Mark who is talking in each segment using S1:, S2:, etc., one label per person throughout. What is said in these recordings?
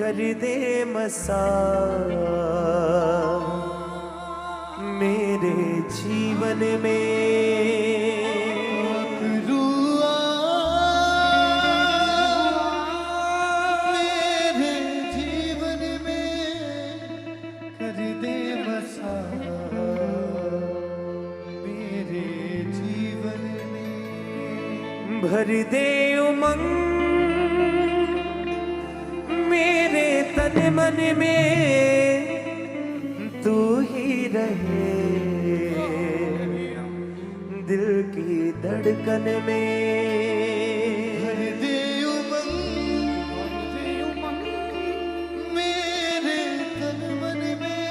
S1: कर दे मसा मेरे जीवन में। भर दे उमंग मेरे तन मन में, तू ही रहे दिल की धड़कन में।
S2: भर दे उमंग मेरे तन मन में,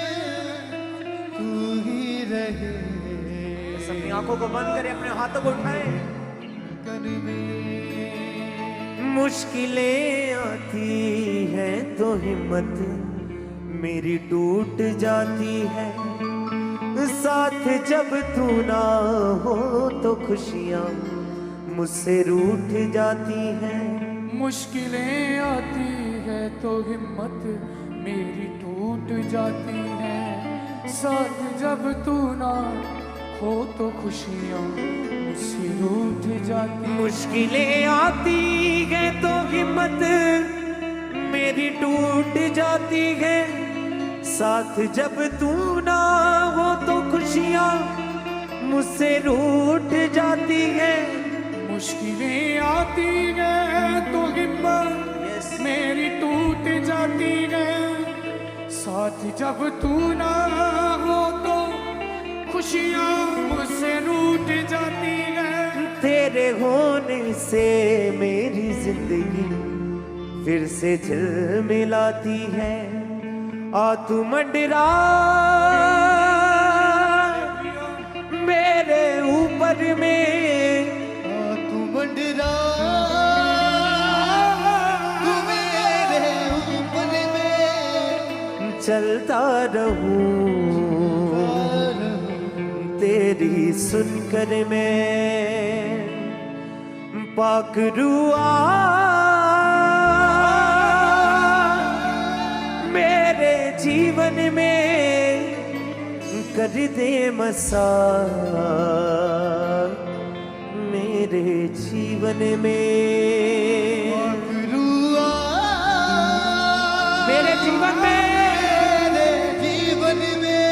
S2: तू ही रहे।
S1: अपनी आंखों को बंद करें, अपने हाथों को उठाएं। मुश्किलें आती हैं तो हिम्मत मेरी टूट जाती है, साथ जब तू ना हो तो खुशियां मुझसे रूठ जाती हैं।
S3: मुश्किलें आती है तो हिम्मत मेरी टूट जाती है, साथ जब तू ना हो तो खुशियां मुझसे रूठ जाती।
S1: मुश्किलें आती है तो हिम्मत मेरी टूट जाती है, साथ जब तू ना हो तो खुशियां मुझसे रूठ जाती है।
S3: मुश्किलें आती है तो हिम्मत मेरी टूट जाती है, साथ जब तू ना हो तो खुशियां मुझसे रूठ जाती है।
S1: तेरे होने से मेरी जिंदगी फिर से झिलमिलाती है। आ तू मंडरा मेरे ऊपर में,
S2: आ तू मंडरा तू मेरे ऊपर में।
S1: चलता रहूं तेरी सुनकर मैं, पाक रुआ मेरे जीवन में कर दे मसा मेरे जीवन में।
S2: पाक रुआ
S1: मेरे जीवन में,
S2: मेरे जीवन में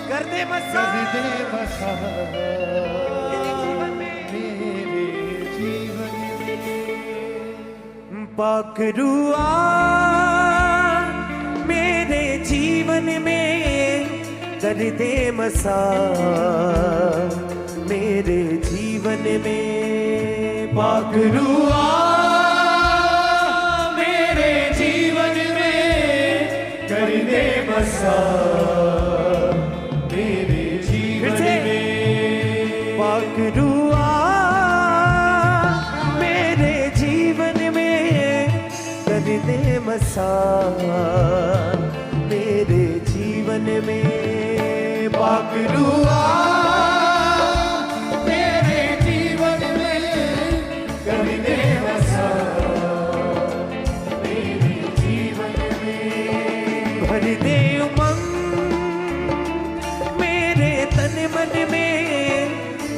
S1: कर दे मसा,
S2: कर दे मसा
S1: मेरे जीवन में,
S2: मेरे जीवन में।
S1: पाक रुआ मेरे जीवन में कर दे मसा मेरे जीवन में। पाक रुआ मेरे जीवन में कर दे मसा मेरे जीवन में। पाक रुआ मेरे जीवन में कर दे मसा मेरे जीवन में। पाक रुआ मेरे जीवन में कर दे मसा मेरे जीवन में। भर दे उमंग मेरे तन मन में,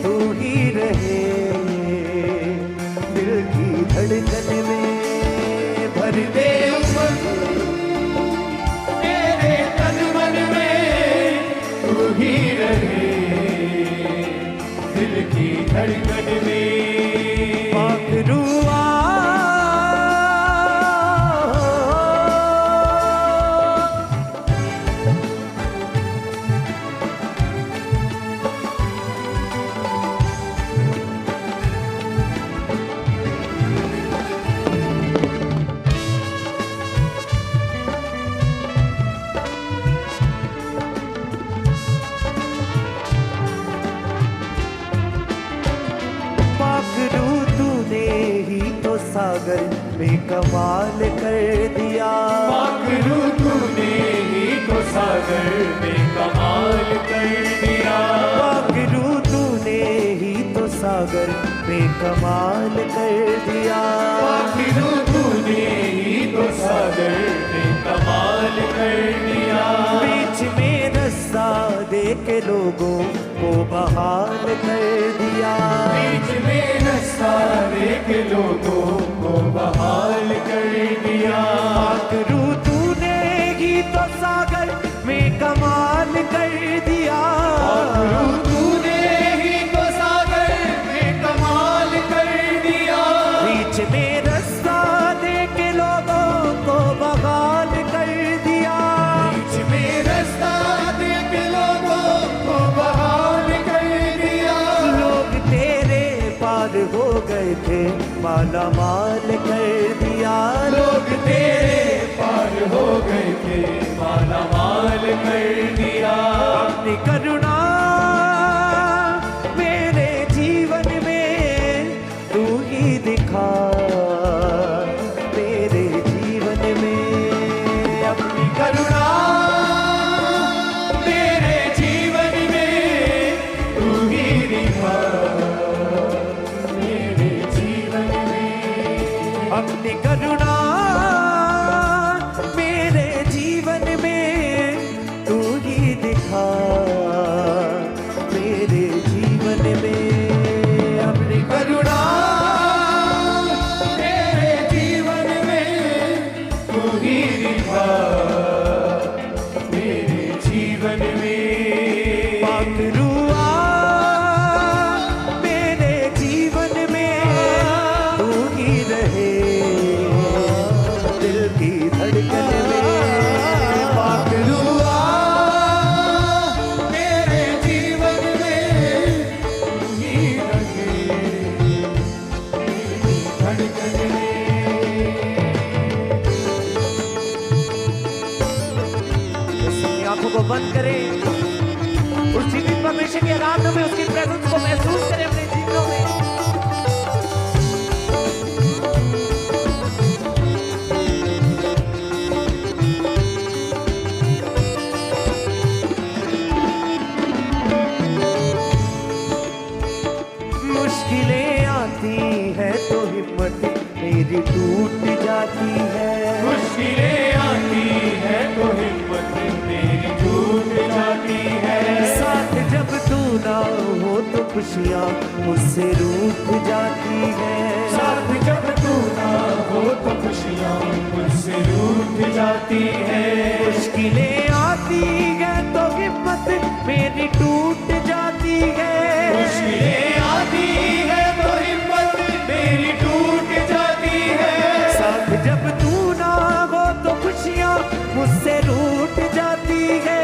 S1: तू ही रहे दिल की धड़कन में। भर दे उमंग मेरे तन मन में, तू ही रहे दिल की धड़कन में। पाक रुआ सागर में कमाल कर दिया।
S4: पाखरू तूने ही तो सागर में कमाल कर दिया।
S1: पाखरू तूने ही तो सागर में कमाल कर दिया।
S4: पाखरू तूने ही तो सागर में कमाल कर दिया।
S1: बीच में रास्ता दे के लोगों को बहाल कर दिया।
S4: बीच में रास्ता दे के लोगों को बहाल कर दिया।
S1: पाखरू तूने ही तो सागर में कमाल कर दिया।
S4: पाखरू तूने ही तो सागर में कमाल कर दिया।
S1: बीच में रास्ता दे के लोगों को बहाल कर दिया।
S4: बीच में रास्ता दे के लोगों को बहाल कर दिया।
S1: लोग तेरे पार हो गए थे, माला माल कर दिया।
S4: लोग तेरे पार हो गए थे, माला माल कर दिया।
S1: अपनी करुणा मेरे जीवन में तू ही दिखा। मेरे जीवन में अपनी
S4: करुणा मेरे जीवन में तू ही दिखा। मेरे जीवन में
S1: अपनी करुणा मेरे जीवन में तू ही दिखा। मेरे जीवन में अपनी
S4: करुणा मेरे जीवन में तू ही दिखा। मेरे जीवन में
S1: पाखरुआ मेरे जीवन में तू ही रहे। दिल की धड़कन में
S4: पाखरुआ मेरे जीवन में तू ही रहे। धड़कन में
S1: अपनी आंखों को बंद करें, उस जीवित परमेश्वर की आराधना में उसकी प्रेजेंस को महसूस करें अपने जीवनों में। मुश्किलें आती हैं तो हिम्मत मेरी टूट जाती है।
S4: मुश्किलें आती है तो हिम्मत मेरी टूट जाती है।
S1: साथ जब तू ना हो तो खुशियाँ मुझसे रूठ जाती है।
S4: साथ जब तू ना हो तो खुशियाँ मुझसे रूठ जाती है।
S1: मुश्किलें आती हैं तो हिम्मत मेरी टूट जाती है।
S4: मुश्किलें आती है तो हिम्मत मेरी टूट जाती है।
S1: साथ जब तू ना हो तो खुशियाँ मुझसे रूठ जाती है।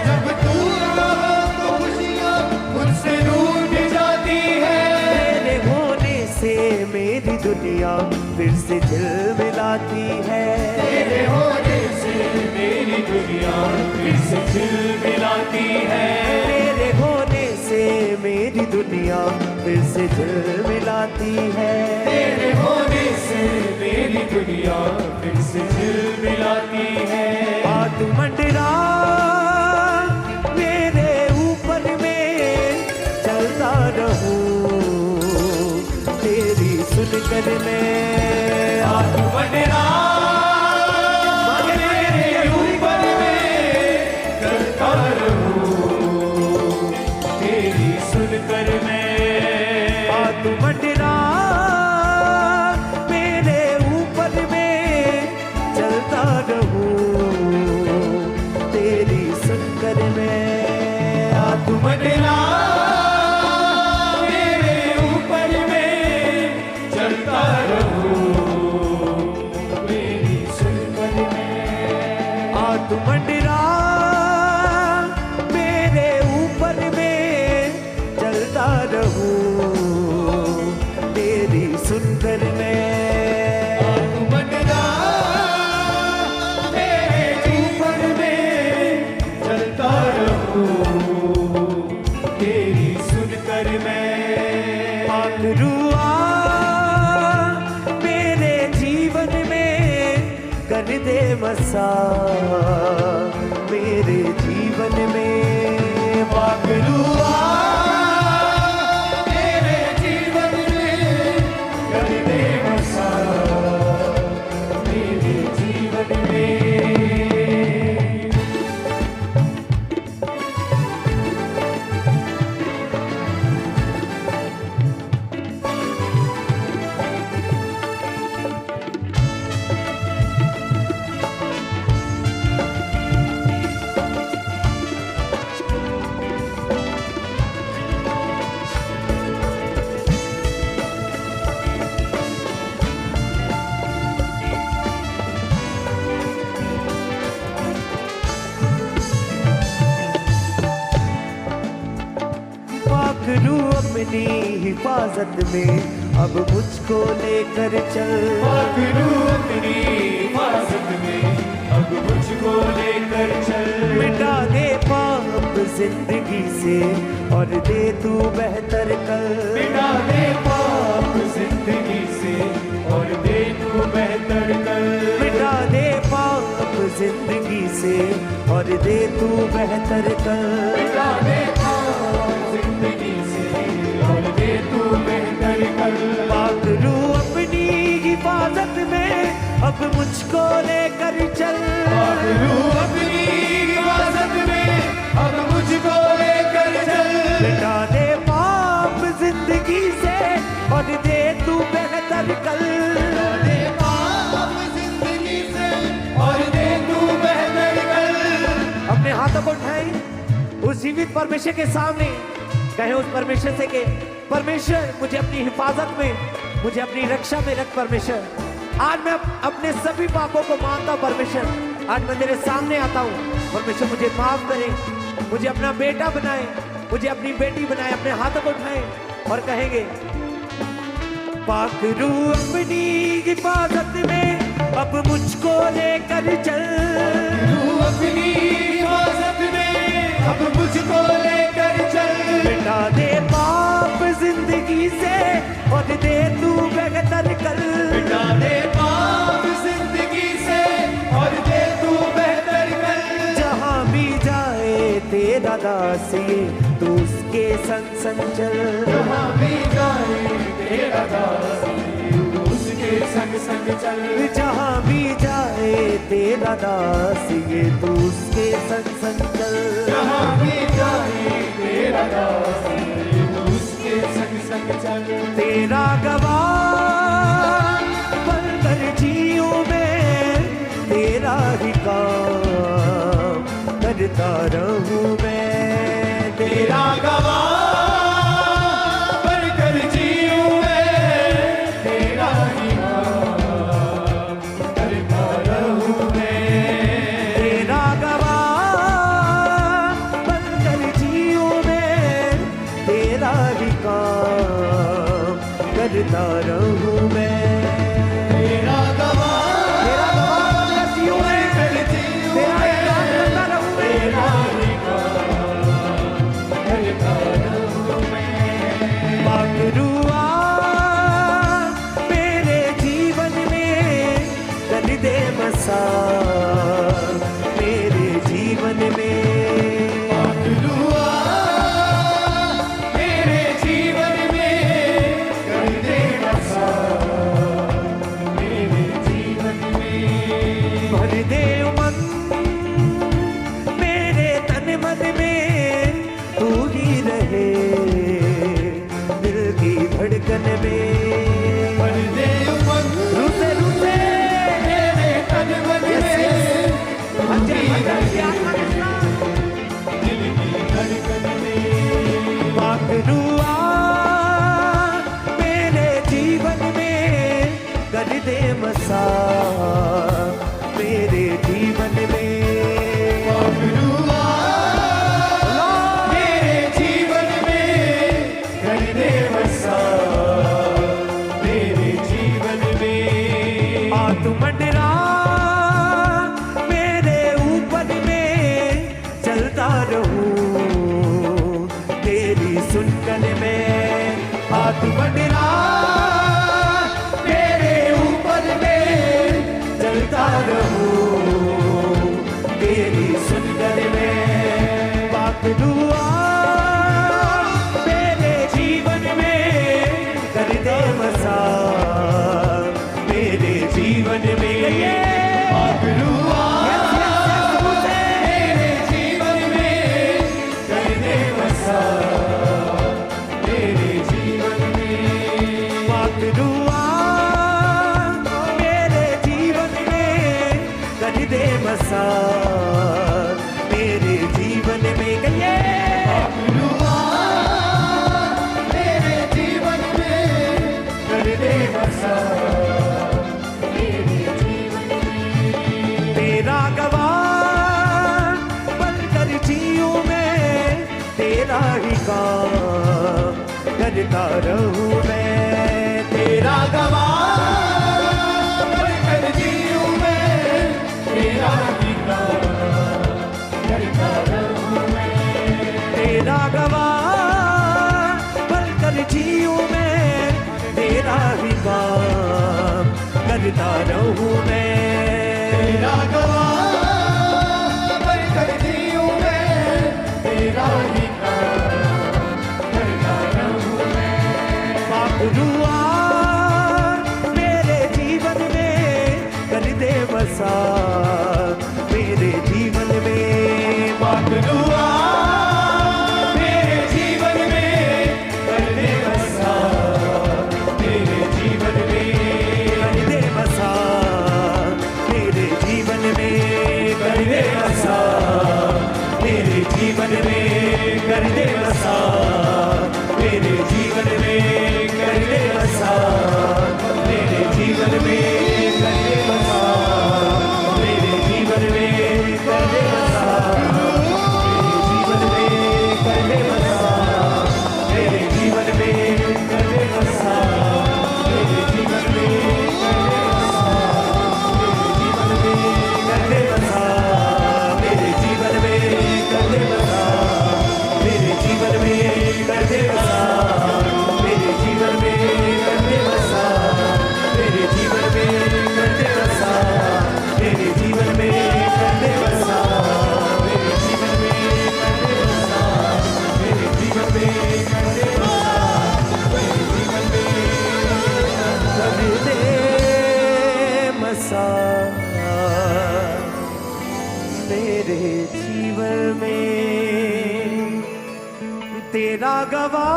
S4: जब तू ना हो तो खुशियाँ मुझसे रूठ जाती है।
S1: तेरे होने से मेरी दुनिया फिर से झिलमिलाती है।
S4: तेरे होने से मेरी दुनिया फिर से झिलमिलाती है।
S1: तेरे होने से मेरी दुनिया फिर से झिलमिलाती है।
S4: तेरे होने से मेरी दुनिया फिर से झिलमिलाती है।
S1: हाथ मंडरा मेरे ऊपर में चलता रहूं तेरी सुनकर मैं।
S4: हाथ बढ़ना मेरे ऊपर में चलता रहूं तेरी सुनकर मैं।
S1: हाथ मंडरा मेरे ऊपर में चलता रहूं तेरी सुनकर मैं। हाथ
S4: बढ़ना मेरे ऊपर में चलता रहूं मेरी सुनकर मैं।
S1: हाथ मंडरा मेरे ऊपर में चलता रहूं तेरी सुनकर मैं।
S4: हाथ बढ़ना मेरे ऊपर में चलता रहूं तेरी सुनकर मैं।
S1: पाखरुआ मेरे जीवन में कर दे मसा। मेरे जीवन में
S4: पाखरुआ मेरे जीवन में कर दे बसा। मेरे जीवन में
S1: पाखरू अपनी हिफाजत में अब मुझको लेकर चल।
S4: पाखरू अपनी हिफाजत में अब मुझको लेकर चल।
S1: मिटा दे पाप जिंदगी से और दे तू बेहतर कल।
S4: मिटा दे पाप जिंदगी से और दे तू बेहतर कल।
S1: मिटा दे पाप जिंदगी से और दे तू बेहतर कल।
S4: मिटा दे पाप जिंदगी से और दे तू बेहतर कल।
S1: पाखरू अपनी हिफाजत में अब मुझको लेकर चल।
S4: पाखरू अपनी हिफाजत में अब मुझको लेकर चल।
S1: मिटा दे पाप जिंदगी से और दे तू बेहतर कल।
S4: दे पाप जिंदगी से और दे तू बेहतर कल।
S1: अपने हाथों को उठाएं उस जीवित परमेश्वर के सामने, कहें उस परमेश्वर से कि परमेश्वर मुझे अपनी हिफाजत में, मुझे अपनी रक्षा में रख। परमेश्वर आज मैं अपने सभी पापों को मानता हूं। परमेश्वर आज मैं तेरे सामने आता हूं। परमेश्वर मुझे माफ करे, मुझे अपना बेटा बनाए, मुझे अपनी बेटी बनाए। अपने हाथों को उठाएं और कहेंगे पाखरू अपनी हिफाजत में अब मुझको लेकर चल।
S4: तू अपनी हिफाजत में अब मुझको लेकर चल।
S1: मिटा दे पाप जिंदगी से और दे तू बेहतर कल।
S4: मिटा दे पाप जिंदगी से और दे तू बेहतर कल।
S1: जहाँ भी जाए तेरा दासी तू उसके संग संग चल।
S4: जहाँ भी जाए तेरा दासी तू उसके संग संग चल।
S1: जहाँ भी जाए तेरा दासी तू उसके संग संग चल।
S4: जहाँ भी जाए तेरा दासी तू उसके संग संग चल।
S1: तेरा गवाह बनकर जीऊं मैं, तेरा ही काम करता रहूं मैं।
S4: तेरा गवाह बनकर जीऊं मैं, तेरा ही काम करता रहूं मैं।
S1: तेरा गवाह बनकर जीऊं मैं, तेरा ही काम करता रहूं मैं।
S4: तेरा गवाह
S1: बनकर जीऊं मैं,
S4: बनकर जीऊं
S1: तेरा ही काम करता रहूं मैं।
S4: तेरा ही काम करता रहूं मैं।
S1: पाखरू आ मेरे जीवन में कर दे बसा मेरे जीवन में।
S4: पाखरू आ मेरे जीवन में कर दे बसा मेरे जीवन में।
S1: भर दे उमंग मेरे तन मन में, तू ही रहे दिल की धड़कन में।
S4: भर दे उमंग
S1: रूसे रूसे
S4: मेरे तन मन में, तू ही रहे दिल की धड़कन में।
S1: पाखरू आ मेरे जीवन में कर दे मसा मेरे जीवन में।
S4: पाखरू आ मेरे जीवन में कर दे बसा मेरे जीवन में।
S1: आ तू मंडरा मेरे ऊपर में, चलता रहूं तेरी सुनकन में। आ तू मंडरा मेरे ऊपर में, चलता रहूं तेरी सुनकन में। पाखरू आ मेरे जीवन में कर दे बसा मेरे जीवन में।
S4: पाखरू आ मेरे जीवन में कर दे बसा मेरे जीवन में।
S1: पाखरू आ मेरे जीवन में कर दे बसा मेरे जीवन में। गए
S4: पाखरू आ मेरे जीवन में कर दे बसा मेरे जीवन में।
S1: तेरा गवाह बनकर जीऊं मैं, तेरा ही काम करता रहूं मैं तेरा गवाह
S4: बनकर जीऊं मैं तेरा ही काम करता रहूं मैं
S1: तेरा गवाह बनकर जीऊं मैं तेरा ही काम करता रहूं मैं
S4: तेरा गवाह बनकर जीऊं मैं तेरा ही काम करता रहूं मैं
S1: पाक रुआ मेरे जीवन में कर दे बसा मेरे जीवन में
S4: पाक दुआ मेरे जीवन में कर दे बसा मेरे जीवन में
S1: कर दे बसा मेरे जीवन में कर दे बसा मेरे जीवन में कर दे बसा मेरे जीवन में कर दे बसा मेरे जीवन में कर दे बसा मेरे जीवन में कर दे बसा मेरे जीवन में कर दे बसा मेरे जीवन में कर दे बसा मेरे जीवन में कर दे बसा मेरे जीवन में कर दे बसा मेरे जीवन में कर दे बसा मेरे जीवन में कर दे बसा मेरे जीवन में कर दे बसा मेरे जीवन में कर दे बसा मेरे जीवन में कर दे बसा मेरे जीवन में कर दे बसा मेरे जीवन में तेरा गवाह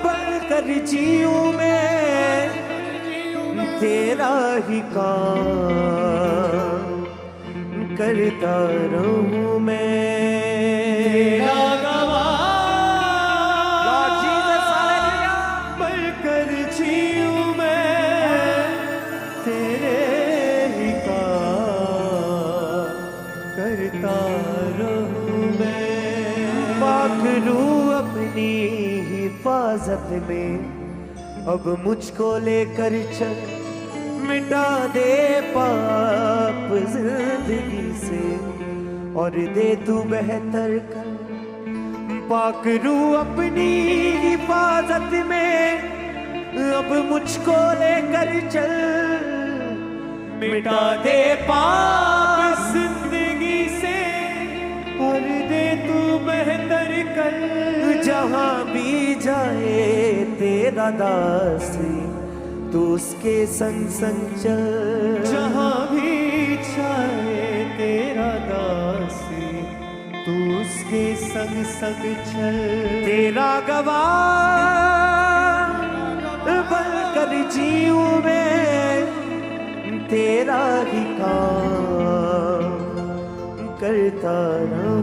S1: बनकर जीऊं मैं तेरा ही काम करता रहूं मैं
S4: तेरा गवाह
S1: Lord Jesus, hallelujah.
S4: बनकर जीऊं मैं
S1: तेरे ही काम करता रहूं मैं पाक रूह अपनी हिफाजत में अब मुझको लेकर चल मिटा दे पाप जिंदगी से और दे तू बेहतर कर पाक रूह अपनी हिफाजत में अब मुझको लेकर चल मिटा दे पाप जिंदगी से और दे तू बेहतर कर जहां भी जाए तेरा दासी तू उसके संग संग चल जहां भी जाए तेरा दासी तू उसके संग संग चल तेरा गवाह बनकर जीऊं मैं तेरा ही काम करता रहूं